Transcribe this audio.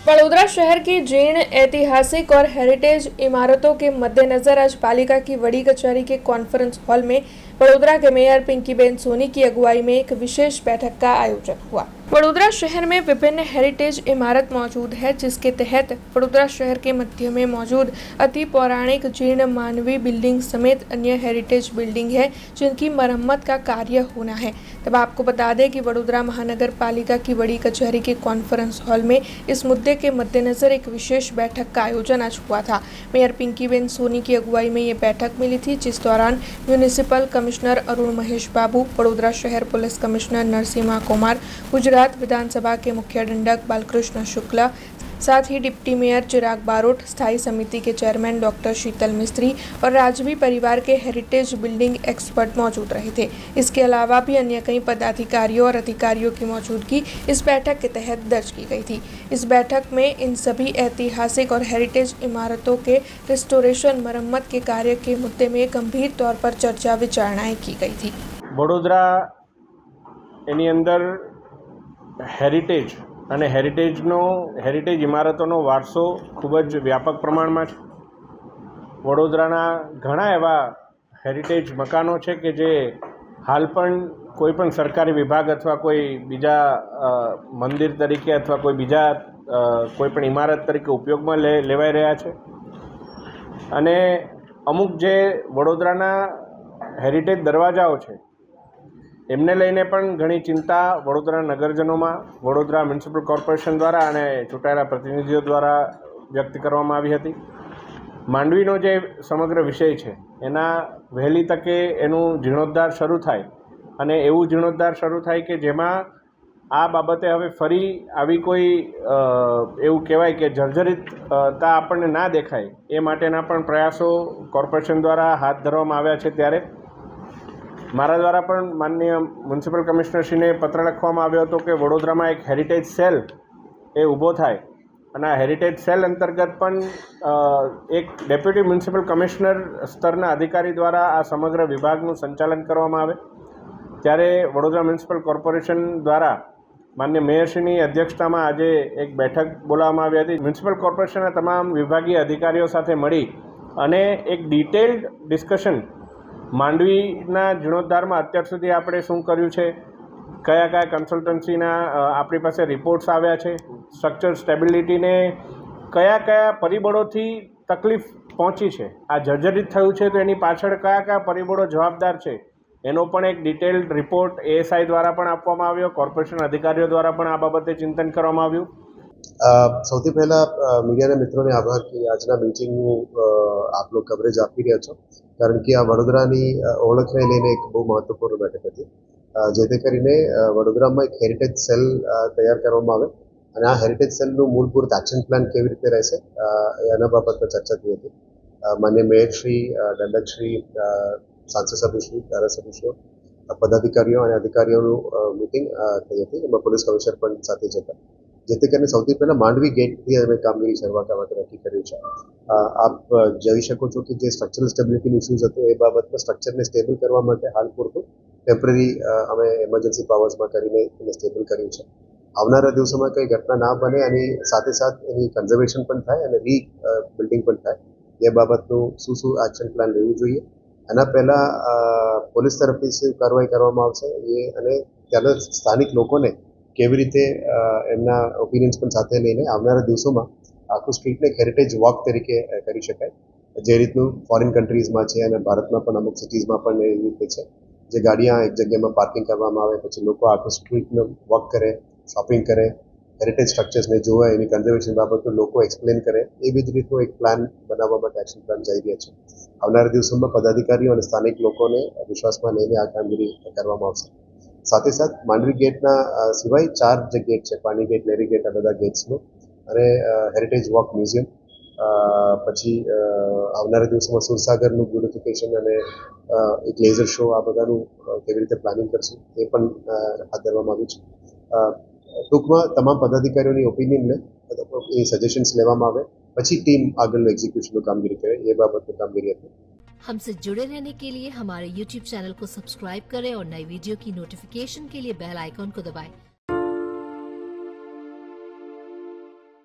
वडोदरा शहर की जीर्ण ऐतिहासिक और हेरिटेज इमारतों के मद्देनजर आज पालिका की बड़ी कचहरी के कॉन्फ्रेंस हॉल में वडोदरा के मेयर पिंकीबेन सोनी की अगुवाई में एक विशेष बैठक का आयोजन हुआ। वडोदरा शहर में विभिन्न हेरिटेज इमारत मौजूद है, जिसके तहत वडोदरा शहर के मध्य में मौजूद अति पौराणिक जीर्ण मानवीय बिल्डिंग समेत अन्य हेरिटेज बिल्डिंग है, जिनकी मरम्मत का कार्य होना है। तब आपको बता दें कि वडोदरा महानगर पालिका की बड़ी कचहरी के कॉन्फ्रेंस हॉल में इस मुद्दे के मद्देनजर एक विशेष बैठक का आयोजन आज हुआ था। मेयर पिंकीबेन सोनी की अगुवाई में ये बैठक मिली थी, जिस दौरान म्यूनिसिपल कमिश्नर अरुण महेश बाबू, वडोदरा शहर पुलिस कमिश्नर नरसिम्हा कुमार, गुजरात विधानसभा के मुख्य दंडक बालकृष्ण शुक्ला, साथ ही डिप्टी मेयर चिराग बारोट, स्थायी समिति के चेयरमैन डॉक्टर शीतल मिस्त्री और राजवी परिवार के हेरिटेज बिल्डिंग एक्सपर्ट मौजूद रहे थे। इसके अलावा भी अन्य कई पदाधिकारियों और अधिकारियों की मौजूदगी इस बैठक के तहत दर्ज की गई थी। इस बैठक में इन सभी ऐतिहासिक और हेरिटेज इमारतों के रिस्टोरेशन मरम्मत के कार्य के मुद्दे में गंभीर तौर पर चर्चा विचारणाएं की गई थी। वडोदरा एनी अंदर हेरिटेज અને હેરિટેજ ઇમારતોનો વારસો ખૂબ જ વ્યાપક પ્રમાણમાં છે। વડોદરાના ઘણા એવા હેરિટેજ મકાનો છે કે જે હાલ પણ કોઈપણ સરકારી વિભાગ અથવા કોઈ બીજા મંદિર તરીકે અથવા કોઈ બીજા કોઈપણ ઇમારત તરીકે ઉપયોગમાં લેવાઈ રહ્યા છે। અને અમુક જે વડોદરાના હેરિટેજ દરવાજાઓ છે એમને લઈને પણ ઘણી ચિંતા વડોદરા નગરજનોમાં વડોદરા મ્યુનિસિપલ કોર્પોરેશન દ્વારા અને ચૂંટાયેલા પ્રતિનિધિઓ દ્વારા વ્યક્ત કરવામાં આવી હતી। માંડવીનો જે સમગ્ર વિષય છે એના વહેલી તકે એનું જીર્ણોદ્ધાર શરૂ થાય અને એવું જીર્ણોદ્ધાર શરૂ થાય કે જેમાં આ બાબતે હવે ફરી આવી કોઈ એવું કહેવાય કે જર્જરિતતા આપણને ના દેખાય એ માટેના પણ પ્રયાસો કોર્પોરેશન દ્વારા હાથ ધરવામાં આવ્યા છે। ત્યારે મારા દ્વારા પણ માનનીય મ્યુનિસિપલ કમિશનરશ્રીને પત્ર લખવામાં આવ્યો હતો કે વડોદરામાં એક હેરિટેજ સેલ એ ઊભો થાય અને આ હેરિટેજ સેલ અંતર્ગત પણ એક ડેપ્યુટી મ્યુનિસિપલ કમિશનર સ્તરના અધિકારી દ્વારા આ સમગ્ર વિભાગનું સંચાલન કરવામાં આવે। ત્યારે વડોદરા મ્યુનિસિપલ કોર્પોરેશન દ્વારા માનનીય મેયરશ્રીની અધ્યક્ષતામાં આજે એક બેઠક બોલાવવામાં આવી હતી। મ્યુનિસિપલ કોર્પોરેશનના તમામ વિભાગીય અધિકારીઓ સાથે મળી અને એક ડિટેલ્ડ ડિસ્કશન માંડવીના જીર્ણોદ્ધારમાં અત્યાર સુધી આપણે શું કર્યું છે, કયા કયા કન્સલ્ટન્સીના આપણી પાસે રિપોર્ટ્સ આવ્યા છે, સ્ટ્રક્ચર સ્ટેબિલિટીને કયા કયા પરિબળોથી તકલીફ પહોંચી છે, આ જર્જરિત થયું છે તો એની પાછળ કયા કયા પરિબળો જવાબદાર છે એનો પણ એક ડિટેલ્ડ રિપોર્ટ એએસઆઈ દ્વારા પણ આપવામાં આવ્યો। કોર્પોરેશન અધિકારીઓ દ્વારા પણ આ બાબતે ચિંતન કરવામાં આવ્યું। સૌથી પહેલાં મીડિયાના મિત્રોને આભાર કે આજના મીટિંગનું આપ લોકો કવરેજ આપી રહ્યા છો, કારણ કે આ વડોદરાની ઓળખને લઈને એક બહુ મહત્વપૂર્ણ બેઠક હતી, જેથી કરીને વડોદરામાં એક હેરિટેજ સેલ તૈયાર કરવામાં આવે અને આ હેરિટેજ સેલનું મૂળભૂત એક્શન પ્લાન કેવી રીતે રહેશે એના બાબતમાં ચર્ચા થઈ હતી। માન્ય મેયરશ્રી, દંડકશ્રી, સાંસદ સભ્યશ્રી, ધારાસભ્યશ્રીઓ, પદાધિકારીઓ અને અધિકારીઓનું મિટિંગ થઈ હતી, એમાં પોલીસ કમિશનર પણ સાથે જ હતા। જેથી કરીને સૌથી પહેલાં માંડવી ગેટથી અમે કામગીરી શરૂઆત માટે નક્કી કર્યું છે। આપ જોઈ શકો છો કે જે સ્ટ્રક્ચરલ સ્ટેબિલિટીની ઇસ્યુઝ હતો એ બાબતમાં સ્ટ્રક્ચરને સ્ટેબલ કરવા માટે હાલ પૂરતું ટેમ્પરરી અમે એમરજન્સી પાવર્સમાં કરીને એને સ્ટેબલ કર્યું છે। આવનારા દિવસોમાં કંઈ ઘટના ના બને અને સાથે સાથ એની કન્ઝર્વેશન પણ થાય અને બિલ્ડિંગ પણ થાય એ બાબતનું શું એક્શન પ્લાન લેવું જોઈએ, એના પહેલાં પોલીસ તરફથી શું કાર્યવાહી કરવામાં આવશે એ અને ત્યાંના સ્થાનિક લોકોને કેવી રીતે એમના ઓપિનિયન્સ પણ સાથે લઈને આવનારા દિવસોમાં આખું સ્ટ્રીટને એક હેરિટેજ વોક તરીકે કરી શકાય, જે રીતનું ફોરેન કન્ટ્રીઝમાં છે અને ભારતમાં પણ અમુક સિટીઝમાં પણ એ રીતે છે, જે ગાડીਆਂ એક જગ્યામાં પાર્કિંગ કરવામાં આવે પછી લોકો આખું સ્ટ્રીટને વોક કરે, શોપિંગ કરે, હેરિટેજ સ્ટ્રક્ચર્સને જોવે, એની કન્ઝર્વેશન બાબતનું લોકો એક્સપ્લેન કરે, એવી જ રીતનું એક પ્લાન બનાવવા માટે એક્શન પ્લાન જઈ રહ્યા છે। આવનારા દિવસોમાં પદાધિકારીઓ અને સ્થાનિક લોકોને વિશ્વાસમાં લઈને આ કામગીરી કરવામાં આવશે। સાથે સાથ માંડવી ગેટના સિવાય 4 જે ગેટ છે, પાણી ગેટ, લેરી ગેટ, આ બધા ગેટ્સનું અને હેરિટેજ વોક મ્યુઝિયમ, પછી આવનારા દિવસોમાં સુરસાગરનું બ્યુટિફિકેશન અને એક લેઝર શો, આ બધાનું કેવી રીતે પ્લાનિંગ કરશું એ પણ હાથ ધરવામાં આવ્યું છે। ટૂંકમાં તમામ પદાધિકારીઓની ઓપિનિયનને એ સજેશન્સ લેવામાં આવે પછી ટીમ આગળનું એક્ઝિક્યુશનનું કામગીરી કરે એ બાબતનું કામગીરી હતી। हमसे जुड़े रहने के लिए हमारे YouTube चैनल को सब्सक्राइब करें और नई वीडियो की नोटिफिकेशन के लिए बेल आइकॉन को दबाएं।